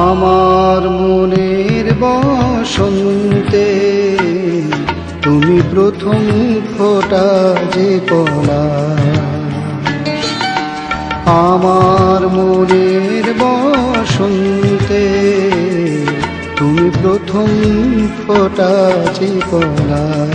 আমার মনের বসন্তে তুমি প্রথম ফোঁটা যে পলাশ। আমার মনের বসন্তে তুমি প্রথম ফোঁটা যে পলাশ।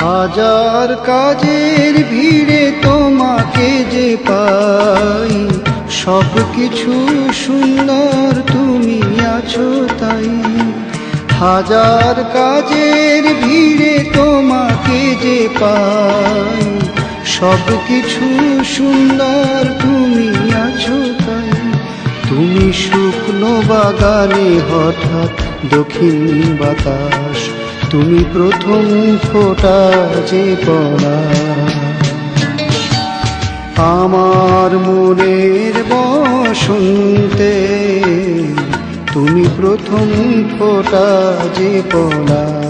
হাজার কাজের ভিড়ে তোমাকে যে পাই, সব কিছু সুন্দর তুমি আছো তাই। হাজার কাজের ভিড়ে তোমাকে যে পাই, সব কিছু সুন্দর তুমি আছো তাই। তুমি শুকনো বাগানে হঠাৎ দক্ষিণ বাতাস, তুমি প্রথম ফোঁটা যে পলাশ। আমার মনের বসন্তে তুমি প্রথম ফোঁটা যে পলাশ।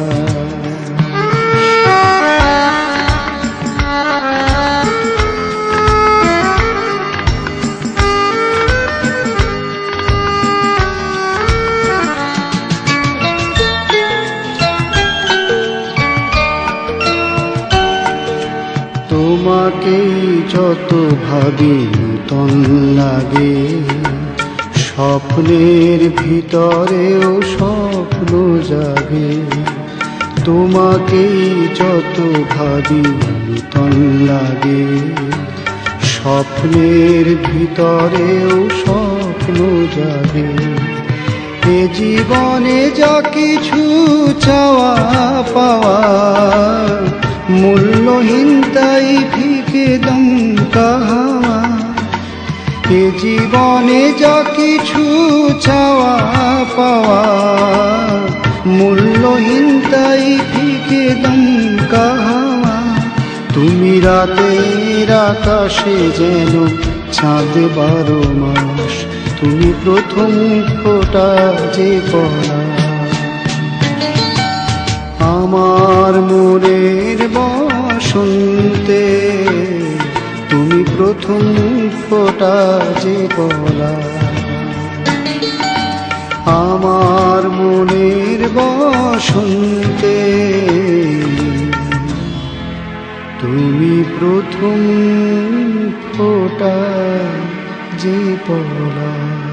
তোমাকেই যত ভাবি নূতন লাগে, স্বপ্নের ভিতরেও স্বপ্ন জাগে। তোমাকেই যত ভাবি নূতন লাগে, স্বপ্নের ভিতরেও স্বপ্ন জাগে। এ জীবনে যা কিছু চাওয়া পাওয়া মূল্যহীন তাই ফিকে দমকা হাওয়া। এ জীবনে যা কিছু চাওয়া পাওয়া মূল্যহীন তাই ফিকে দমকা হাওয়া। তুমি রাতের আকাশে যেন চাঁদ 12 মাস, তুমি প্রথম ফোঁটা যে পলাশ। আমার মনের বসন্তে তুমি প্রথম ফোঁটা যে পলাশ। আমার মনের বসন্তে তুমি প্রথম ফোঁটা যে পলাশ।